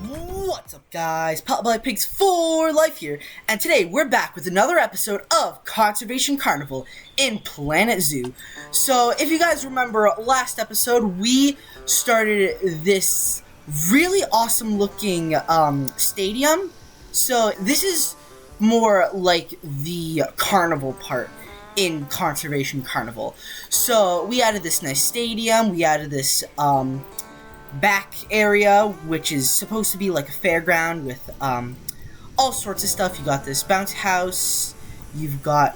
What's up, guys? Pop Pigs for Life here, and today we're back with another episode of Conservation Carnival in Planet Zoo. So, if you guys remember last episode, we started this really awesome looking stadium. So, this is more like the carnival part in Conservation Carnival. So, we added this nice stadium, we added this back area, which is supposed to be like a fairground with all sorts of stuff. You got this bounce house, you've got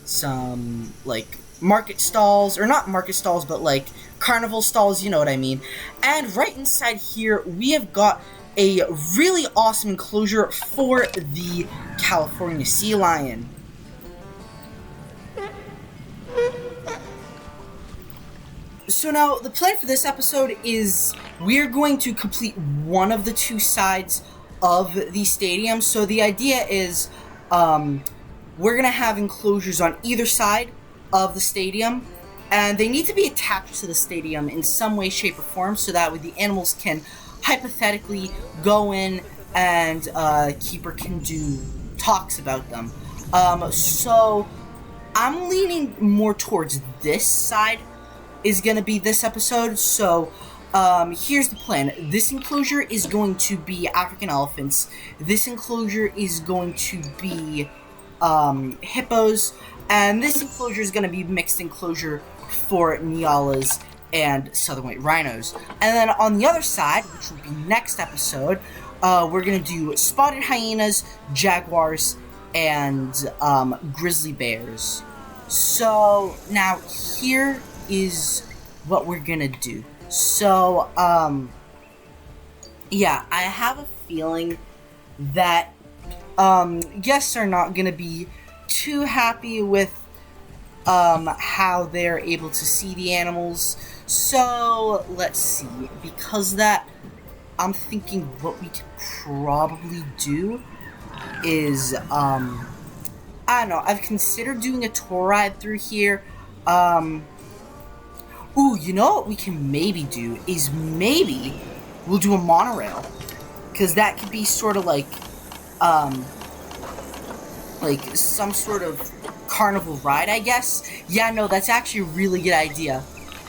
some like market stalls, or not market stalls, but like carnival stalls, you know what I mean. And right inside here we have got a really awesome enclosure for the California sea lion. So now, the plan for this episode is we're going to complete one of the two sides of the stadium. So the idea is we're going to have enclosures on either side of the stadium, and they need to be attached to the stadium in some way, shape, or form, so that way the animals can hypothetically go in and keeper can do talks about them. So I'm leaning more towards this side is going to be this episode. So here's the plan. This enclosure is going to be African elephants. This enclosure is going to be hippos, and this enclosure is going to be mixed enclosure for Nyalas and Southern White Rhinos. And then on the other side, which will be next episode, we're going to do spotted hyenas, jaguars, and grizzly bears. So now here is what we're gonna do. So, yeah, I have a feeling that, guests are not gonna be too happy with, how they're able to see the animals. So, let's see. Because of that, I'm thinking what we could probably do is, I don't know, I've considered doing a tour ride through here. Ooh, you know what we can maybe do is maybe we'll do a monorail, because that could be sort of like some sort of carnival ride, I guess. Yeah, no, that's actually a really good idea.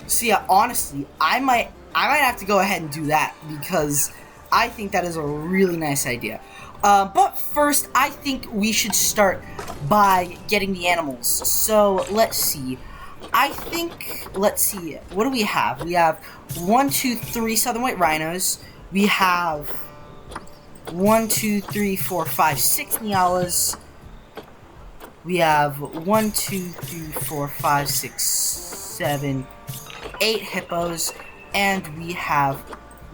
So yeah, honestly, I might have to go ahead and do that, because I think that is a really nice idea. But first, I think we should start by getting the animals. So let's see. I think, let's see, what do we have? We have 1, 2, 3 Southern White Rhinos. We have 1, 2, 3, 4, 5, 6 Nyalas. We have 1, 2, 3, 4, 5, 6, 7, 8 hippos. And we have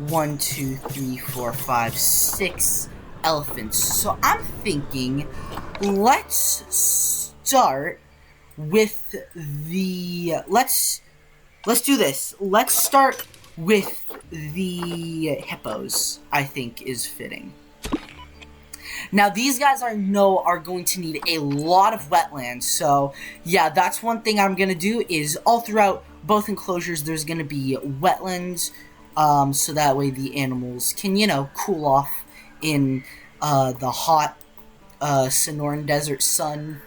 1, 2, 3, 4, 5, 6 elephants. So I'm thinking, let's start with the let's do this. Let's start with the hippos, I think is fitting. Now these guys are going to need a lot of wetlands, so yeah, that's one thing I'm gonna do is all throughout both enclosures there's gonna be wetlands, so that way the animals can, you know, cool off in the hot Sonoran Desert sun.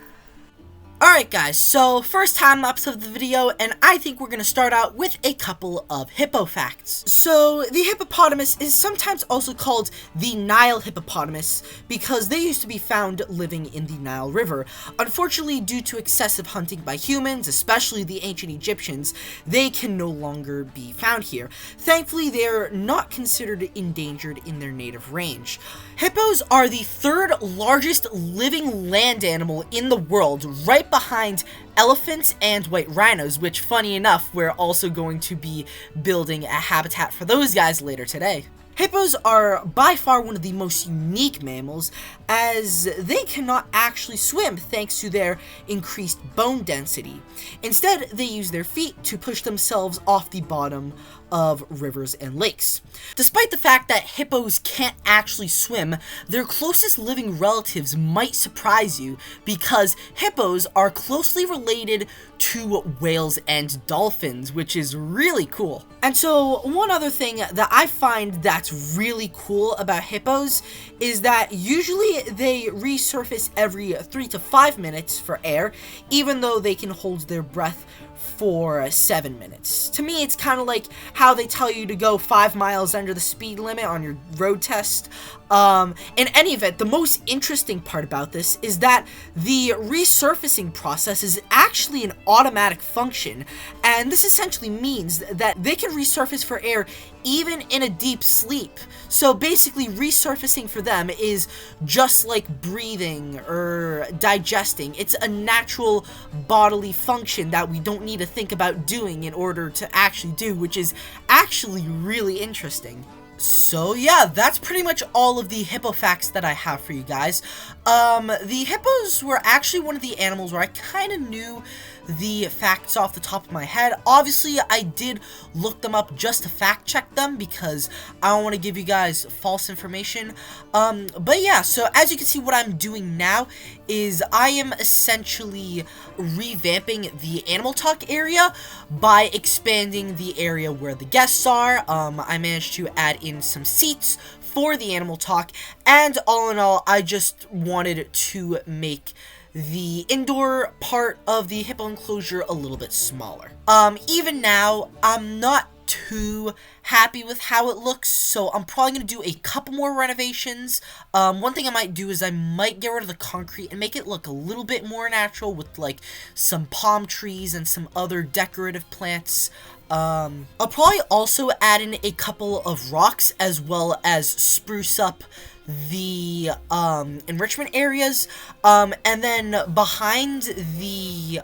Alright guys, so first time lapse of the video, and I think we're going to start out with a couple of hippo facts. So, the hippopotamus is sometimes also called the Nile hippopotamus because they used to be found living in the Nile River. Unfortunately, due to excessive hunting by humans, especially the ancient Egyptians, they can no longer be found here. Thankfully, they're not considered endangered in their native range. Hippos are the third largest living land animal in the world, right behind elephants and white rhinos, which, funny enough, we're also going to be building a habitat for those guys later today. Hippos are by far one of the most unique mammals, as they cannot actually swim thanks to their increased bone density. Instead, they use their feet to push themselves off the bottom of rivers and lakes. Despite the fact that hippos can't actually swim, their closest living relatives might surprise you because hippos are closely related to whales and dolphins, which is really cool. And so one other thing that I find that's really cool about hippos is that usually they resurface every 3 to 5 minutes for air, even though they can hold their breath for 7 minutes. To me, it's kind of like how they tell you to go 5 miles under the speed limit on your road test. In any event, the most interesting part about this is that the resurfacing process is actually an automatic function, and this essentially means that they can resurface for air even in a deep sleep. So basically, resurfacing for them is just like breathing or digesting. It's a natural bodily function that we don't need to think about doing in order to actually do, which is actually really interesting. So yeah, that's pretty much all of the hippo facts that I have for you guys. The hippos were actually one of the animals where I kind of knew the facts off the top of my head. Obviously, I did look them up just to fact check them because I don't want to give you guys false information. But yeah, so as you can see, what I'm doing now is I am essentially revamping the animal talk area by expanding the area where the guests are. I managed to add in some seats for the animal talk, and all in all, I just wanted to make the indoor part of the hippo enclosure a little bit smaller. Even now, I'm not too happy with how it looks, so I'm probably going to do a couple more renovations. One thing I might do is I might get rid of the concrete and make it look a little bit more natural with like some palm trees and some other decorative plants. I'll probably also add in a couple of rocks as well as spruce up the enrichment areas, and then behind the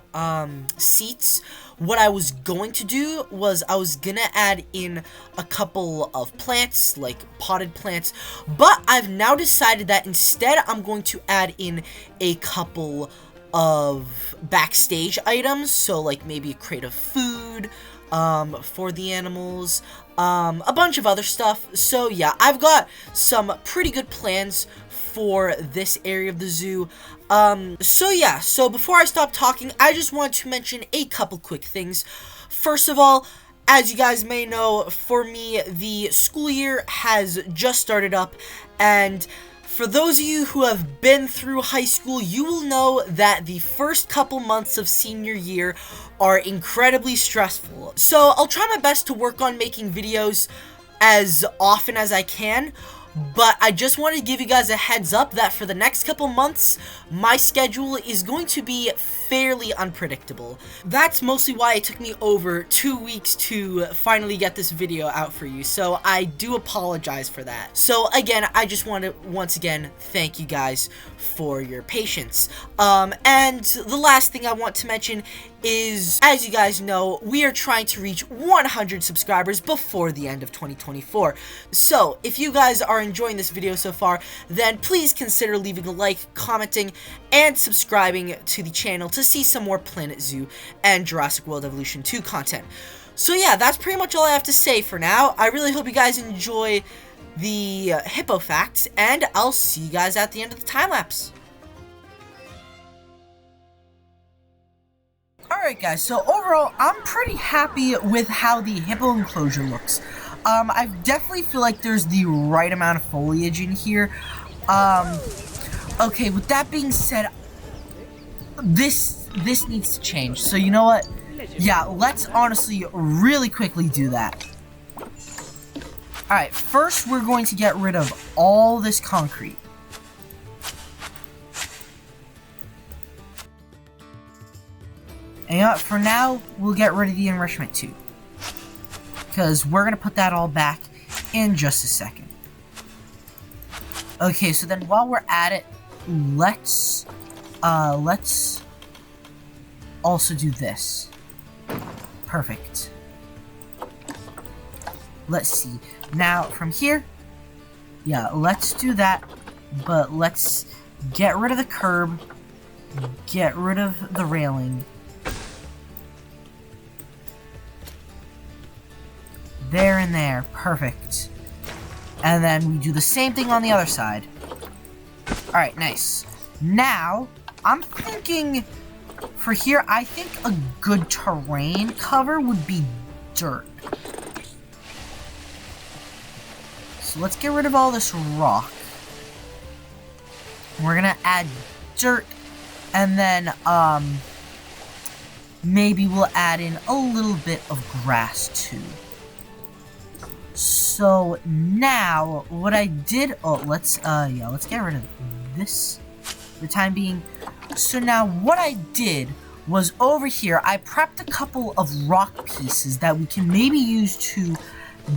seats, what I was going to do was I was gonna add in a couple of plants, like potted plants, but I've now decided that instead I'm going to add in a couple of backstage items, so like maybe a crate of food for the animals, a bunch of other stuff. So yeah, I've got some pretty good plans for this area of the zoo. So yeah, so before I stop talking, I just want to mention a couple quick things. First of all, as you guys may know, for me, the school year has just started up, and for those of you who have been through high school, you will know that the first couple months of senior year are incredibly stressful. So I'll try my best to work on making videos as often as I can, but I just wanted to give you guys a heads up that for the next couple months, my schedule is going to be fairly unpredictable. That's mostly why it took me over 2 weeks to finally get this video out for you, so I do apologize for that. So again, I just want to once again thank you guys for your patience. And the last thing I want to mention is, as you guys know, we are trying to reach 100 subscribers before the end of 2024. So if you guys are enjoying this video so far, then please consider leaving a like, commenting, and subscribing to the channel to see some more Planet Zoo and Jurassic World Evolution 2 content. So yeah, that's pretty much all I have to say for now. I really hope you guys enjoy the hippo facts, and I'll see you guys at the end of the time lapse. Alright guys, so overall, I'm pretty happy with how the hippo enclosure looks. I definitely feel like there's the right amount of foliage in here. Okay, with that being said, this needs to change. So you know what? Yeah, let's honestly really quickly do that. Alright, first we're going to get rid of all this concrete. And you know what, for now, we'll get rid of the enrichment too, because we're going to put that all back in just a second. Okay, so then while we're at it, let's also do this. Perfect. Let's see. Now, from here, yeah, let's do that, but let's get rid of the curb, get rid of the railing, There and there. Perfect. And then we do the same thing on the other side. Alright, nice. Now, I'm thinking for here, I think a good terrain cover would be dirt. So let's get rid of all this rock. We're gonna add dirt, and then, maybe we'll add in a little bit of grass, too. So, now, what I did... Oh, let's get rid of this for the time being. So now, what I did was over here, I prepped a couple of rock pieces that we can maybe use to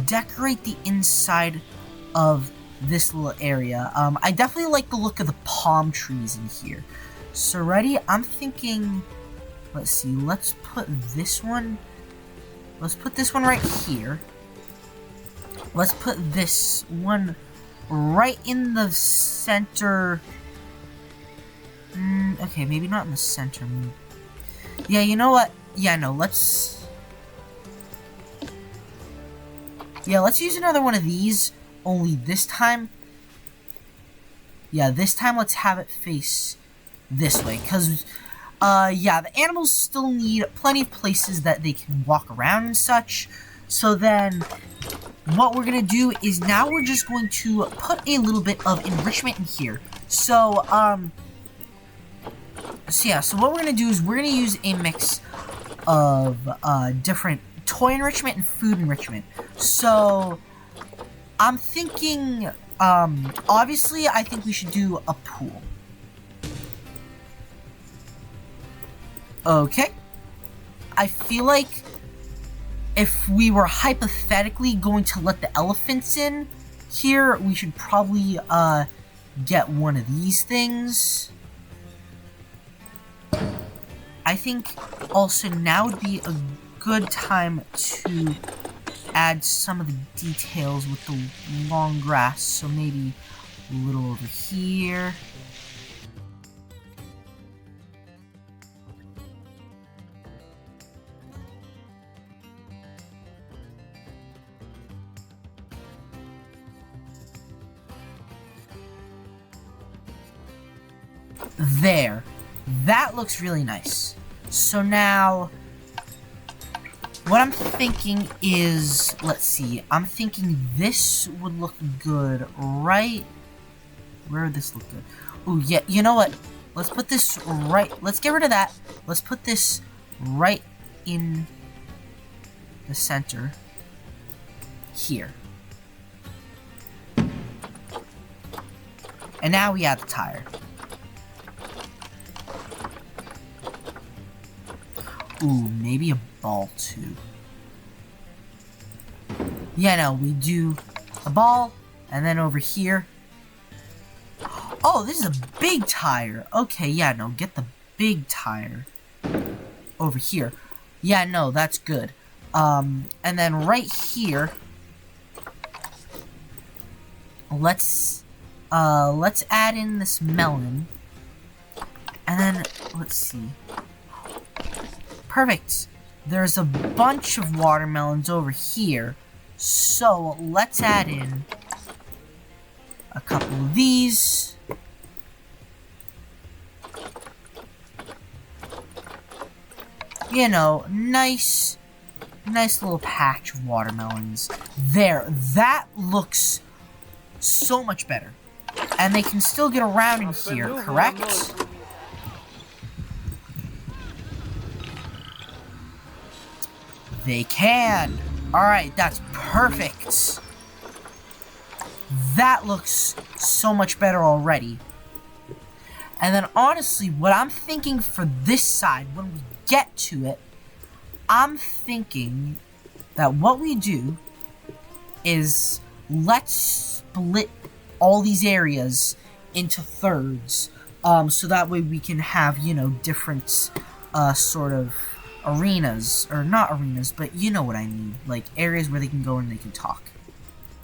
decorate the inside of this little area. I definitely like the look of the palm trees in here. So ready? I'm thinking, let's see, let's put this one right here. Let's put this one right in the center. Okay, maybe not in the center. Yeah, you know what? Yeah, no, let's use another one of these. Only this time, this time let's have it face this way, because, the animals still need plenty of places that they can walk around and such. So then, what we're gonna do is now we're just going to put a little bit of enrichment in here. So what we're gonna do is we're gonna use a mix of, different toy enrichment and food enrichment. So, I'm thinking, obviously, I think we should do a pool. Okay. I feel like if we were hypothetically going to let the elephants in here, we should probably, get one of these things. I think also now would be a good time to add some of the details with the long grass, so maybe a little over here. There. That looks really nice. So now, what I'm thinking is, let's see, I'm thinking this would look good right... Where would this look good? Ooh, yeah, you know what? Let's put this right... Let's get rid of that. Let's put this right in the center. Here. And now we add the tire. Ooh, maybe a ball, too. Yeah, no, we do a ball, and then over here... Oh, this is a big tire! Okay, yeah, no, get the big tire over here. Yeah, no, that's good. And then right here... Let's add in this melon. And then, let's see... Perfect. There's a bunch of watermelons over here. So, let's add in a couple of these. You know, nice little patch of watermelons. There. That looks so much better. And they can still get around in here, correct? They can! Alright, that's perfect! That looks so much better already. And then honestly, what I'm thinking for this side, when we get to it, I'm thinking that what we do is let's split all these areas into thirds. So that way we can have, you know, different sort of arenas, or not arenas, but you know what I mean, like areas where they can go and they can talk.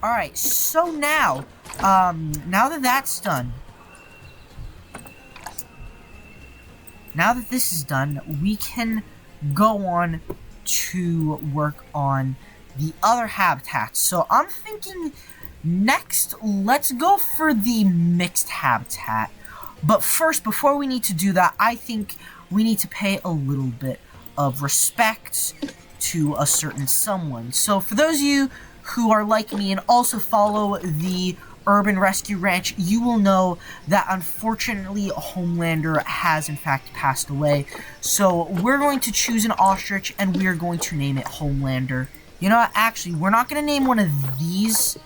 Alright, so now that that's done, now that this is done, we can go on to work on the other habitats. So I'm thinking next, let's go for the mixed habitat. But first, before we need to do that, I think we need to pay a little bit of respect to a certain someone. So for those of you who are like me and also follow the Urban Rescue Ranch, you will know that unfortunately Homelander has in fact passed away. So we're going to choose an ostrich and we are going to name it Homelander. You know what, actually, we're not going to name one of these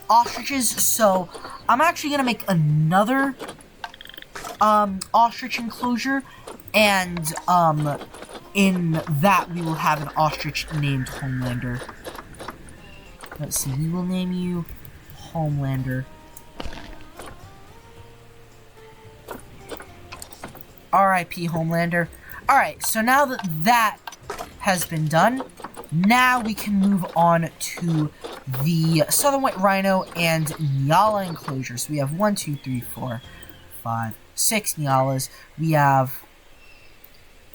ostriches, so I'm actually going to make another ostrich enclosure, and in that we will have an ostrich named Homelander. Let's see, we will name you Homelander. R.I.P. Homelander. Alright, so now that that has been done, now we can move on to the Southern White Rhino and Nyala enclosures. We have 1, 2, 3, 4, 5, 6 Nyalas. We have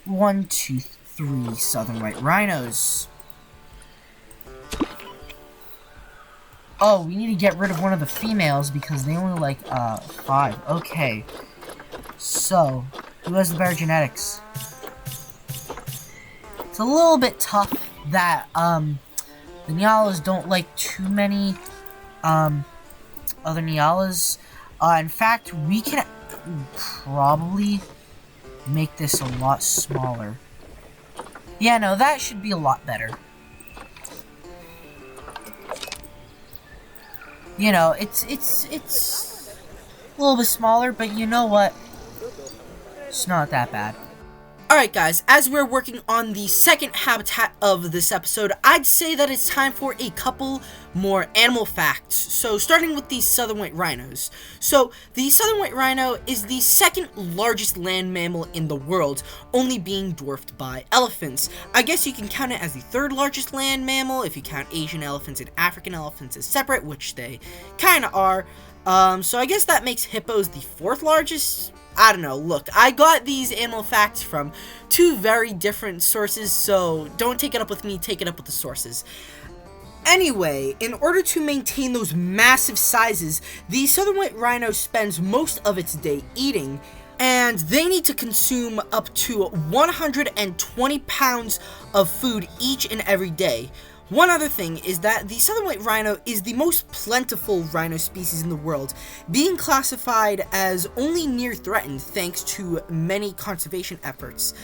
1, 2, 3 Southern White Rhinos. Oh, we need to get rid of one of the females because they only like 5. Okay. So, who has the better genetics? It's a little bit tough that the Nyalas don't like too many other Nyalas. In fact, we can probably make this a lot smaller. Yeah, no, that should be a lot better. You know, it's a little bit smaller, but you know what? It's not that bad. Alright guys, as we're working on the second habitat of this episode, I'd say that it's time for a couple more animal facts. So starting with the Southern White Rhinos. So the Southern White Rhino is the second largest land mammal in the world, only being dwarfed by elephants. I guess you can count it as the third largest land mammal if you count Asian elephants and African elephants as separate, which they kinda are. So I guess that makes hippos the fourth largest. I don't know, look, I got these animal facts from 2 very different sources, so don't take it up with me, take it up with the sources. Anyway, in order to maintain those massive sizes, the Southern White Rhino spends most of its day eating, and they need to consume up to 120 pounds of food each and every day. One other thing is that the Southern White Rhino is the most plentiful rhino species in the world, being classified as only near threatened thanks to many conservation efforts.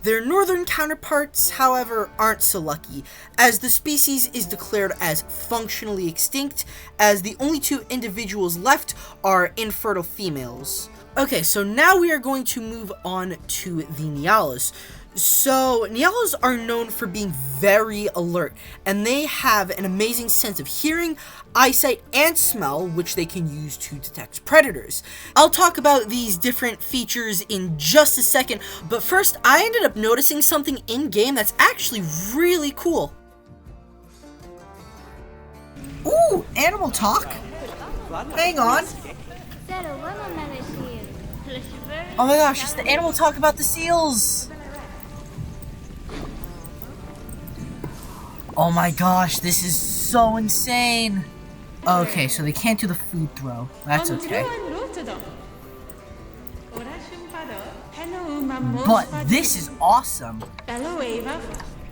Their northern counterparts, however, aren't so lucky, as the species is declared as functionally extinct, as the only 2 individuals left are infertile females. Okay, so now we are going to move on to the Nyalas. So, Nyalas are known for being very alert, and they have an amazing sense of hearing, eyesight, and smell, which they can use to detect predators. I'll talk about these different features in just a second, but first, I ended up noticing something in-game that's actually really cool. Ooh, animal talk? Hang on. Oh my gosh, it's the animal talk about the seals! Oh my gosh, this is so insane! Okay, so they can't do the food throw. That's okay. But this is awesome!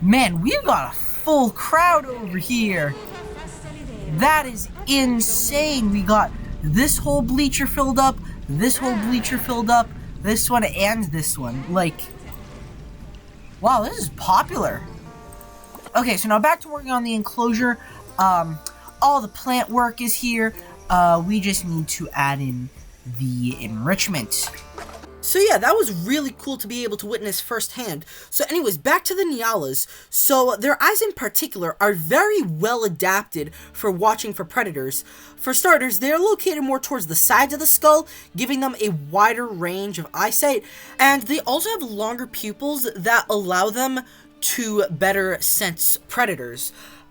Man, we've got a full crowd over here! That is insane! We got this whole bleacher filled up, this whole bleacher filled up, this one and this one. Like, wow, this is popular! Okay, so now back to working on the enclosure. All the plant work is here. We just need to add in the enrichment. So yeah, that was really cool to be able to witness firsthand. So anyways, back to the Nyalas. So their eyes in particular are very well adapted for watching for predators. For starters, they are located more towards the sides of the skull, giving them a wider range of eyesight. And they also have longer pupils that allow them to better sense predators.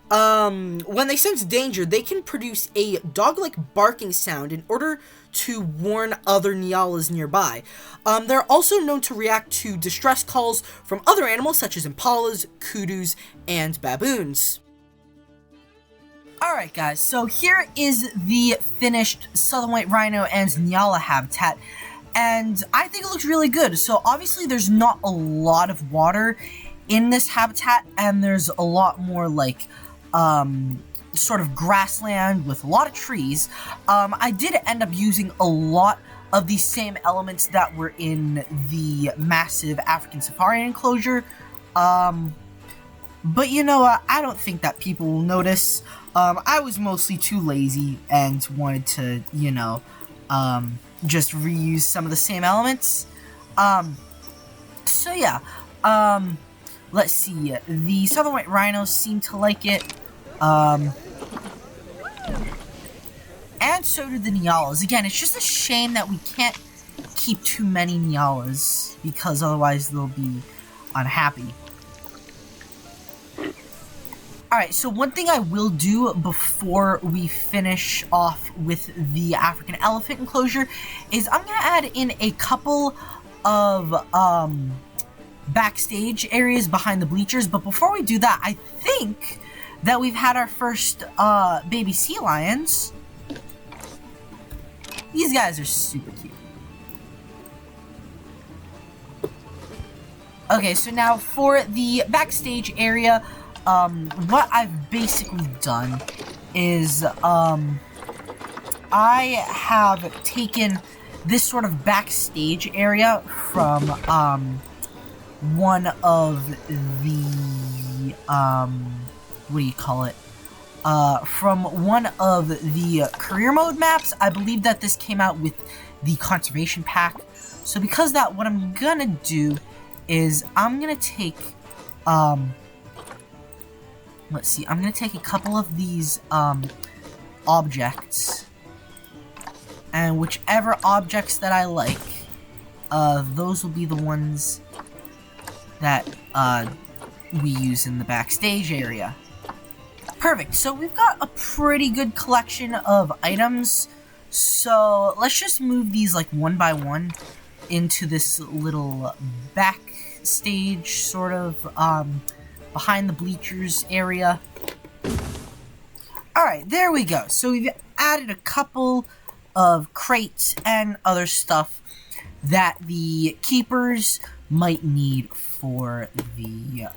When they sense danger, they can produce a dog-like barking sound in order to warn other Nyalas nearby. They're also known to react to distress calls from other animals such as impalas, kudus, and baboons. Alright guys, so here is the finished Southern White Rhino and Nyala habitat, and I think it looks really good. So obviously there's not a lot of water in this habitat, and there's a lot more like sort of grassland with a lot of trees. I did end up using a lot of the same elements that were in the massive African safari enclosure, but you know what, I don't think that people will notice. I was mostly too lazy and wanted to, you know, just reuse some of the same elements. So yeah, let's see, the Southern White Rhinos seem to like it, and so do the Nyalas. Again, it's just a shame that we can't keep too many Nyalas, because otherwise they'll be unhappy. Alright, so one thing I will do before we finish off with the African elephant enclosure is I'm going to add in a couple of backstage areas behind the bleachers, but before we do that, I think that we've had our first baby sea lions. These guys are super cute. Okay, so now for the backstage area, what I've basically done is, I have taken this sort of backstage area from, one of the, what do you call it? From one of the career mode maps. I believe that this came out with the conservation pack. So because of that, what I'm gonna do is I'm gonna take, let's see, I'm gonna take a couple of these, objects, and whichever objects that I like, those will be the ones that, we use in the backstage area. Perfect, so we've got a pretty good collection of items, so let's just move these, like, one by one into this little backstage, sort of, behind the bleachers area. Alright, there we go. So we've added a couple of crates and other stuff that the keepers might need for the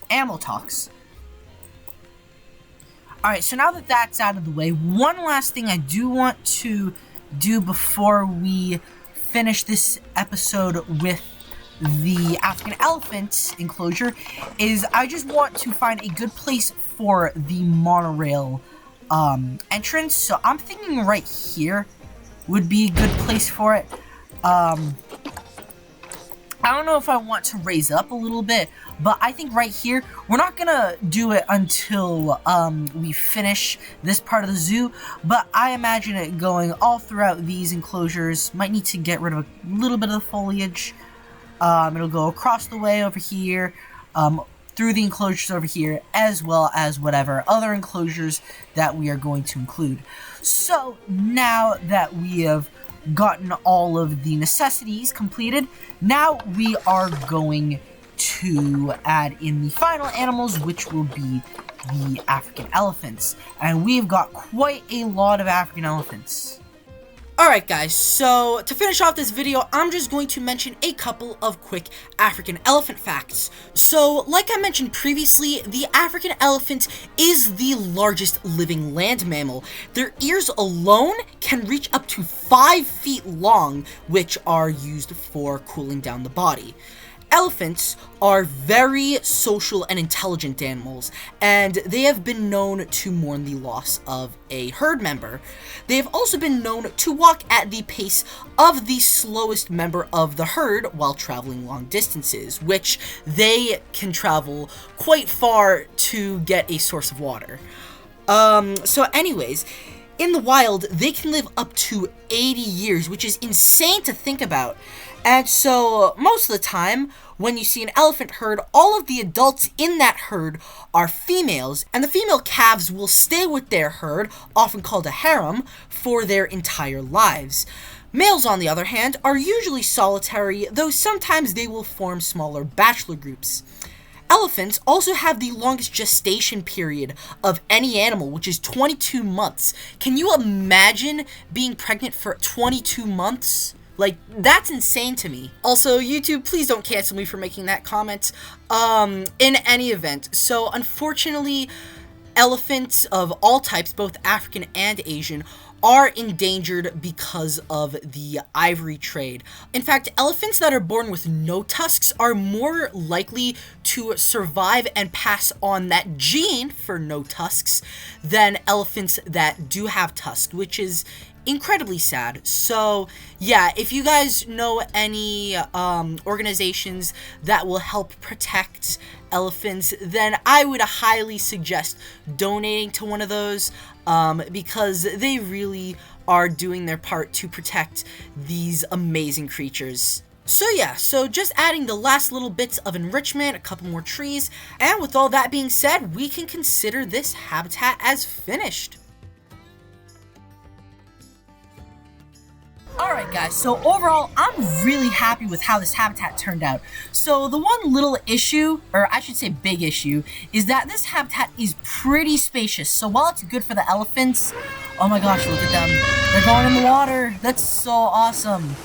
animal talks. Alright, so now that that's out of the way, one last thing I do want to do before we finish this episode with the African elephant enclosure is I just want to find a good place for the monorail entrance. So I'm thinking right here would be a good place for it. I don't know if I want to raise up a little bit, but I think right here, we're not gonna do it until we finish this part of the zoo, but I imagine it going all throughout these enclosures. Might need to get rid of a little bit of the foliage. It'll go across the way over here, through the enclosures over here, as well as whatever other enclosures that we are going to include. So, now that we have gotten all of the necessities completed, now we are going to add in the final animals, which will be the African elephants. And we've got quite a lot of African elephants. Alright guys, so to finish off this video, I'm just going to mention a couple of quick African elephant facts. So, like I mentioned previously, the African elephant is the largest living land mammal. Their ears alone can reach up to 5 feet long, which are used for cooling down the body. Elephants are very social and intelligent animals, and they have been known to mourn the loss of a herd member. They have also been known to walk at the pace of the slowest member of the herd while traveling long distances, which they can travel quite far to get a source of water. So anyways, in the wild, they can live up to 80 years, which is insane to think about. And so, most of the time, when you see an elephant herd, all of the adults in that herd are females, and the female calves will stay with their herd, often called a harem, for their entire lives. Males, on the other hand, are usually solitary, though sometimes they will form smaller bachelor groups. Elephants also have the longest gestation period of any animal, which is 22 months. Can you imagine being pregnant for 22 months? Like, that's insane to me. Also, YouTube, please don't cancel me for making that comment. In any event, so unfortunately, elephants of all types, both African and Asian, are endangered because of the ivory trade. In fact, elephants that are born with no tusks are more likely to survive and pass on that gene for no tusks than elephants that do have tusks, which is incredibly sad. So yeah, if you guys know any organizations that will help protect elephants, then I would highly suggest donating to one of those, because they really are doing their part to protect these amazing creatures. So yeah, so just adding the last little bits of enrichment, a couple more trees, and with all that being said, we can consider this habitat as finished. Alright guys, so overall, I'm really happy with how this habitat turned out. So the one little issue, or I should say big issue, is that this habitat is pretty spacious. So while it's good for the elephants, oh my gosh, look at them. They're going in the water. That's so awesome.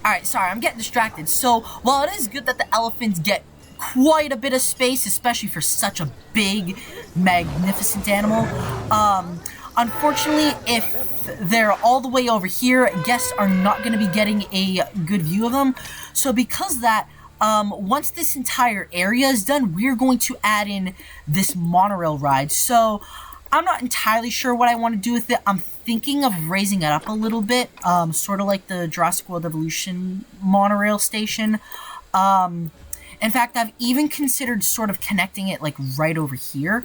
Alright, sorry, I'm getting distracted. So while it is good that the elephants get quite a bit of space, especially for such a big, magnificent animal, unfortunately, if they're all the way over here, guests are not going to be getting a good view of them. So because of that, once this entire area is done, we're going to add in this monorail ride. So I'm not entirely sure what I want to do with it. I'm thinking of raising it up a little bit, sort of like the Jurassic World Evolution monorail station. In fact, I've even considered sort of connecting it like right over here.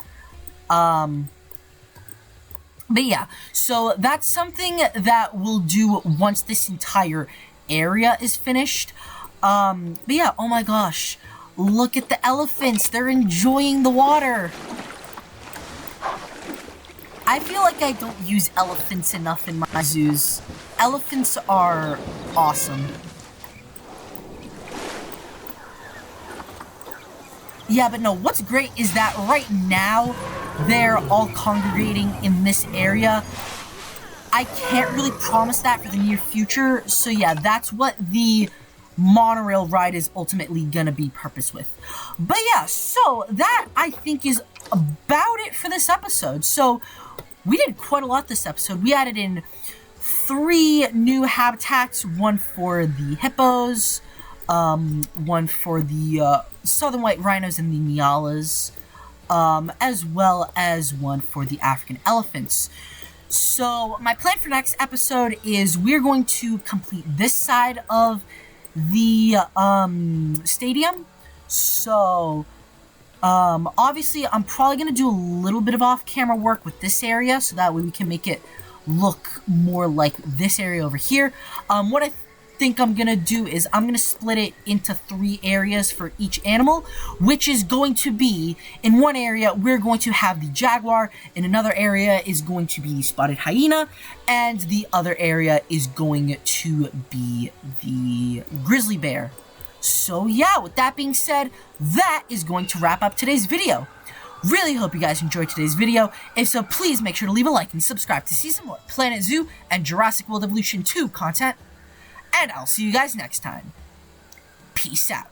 But yeah, so that's something that we'll do once this entire area is finished. But yeah, oh my gosh, look at the elephants. They're enjoying the water. I feel like I don't use elephants enough in my zoos. Elephants are awesome. Yeah, but no, what's great is that right now, they're all congregating in this area. I can't really promise that for the near future, so yeah, that's what the monorail ride is ultimately gonna be purpose with. But yeah, so that, I think, is about it for this episode. So, we did quite a lot this episode. We added in 3 new habitats, one for the hippos, one for the Southern White Rhinos and the Nyalas, as well as one for the African elephants. So my plan for next episode is we're going to complete this side of the stadium. So obviously I'm probably going to do a little bit of off-camera work with this area, so that way we can make it look more like this area over here. What I think I'm gonna do is I'm gonna split it into 3 areas for each animal, which is going to be, in one area we're going to have the jaguar, in another area is going to be the spotted hyena, and the other area is going to be the grizzly bear. So yeah, with that being said, that is going to wrap up today's video. Really hope you guys enjoyed today's video. If so, please make sure to leave a like and subscribe to see some more Planet Zoo and Jurassic World Evolution 2 content. And I'll see you guys next time. Peace out.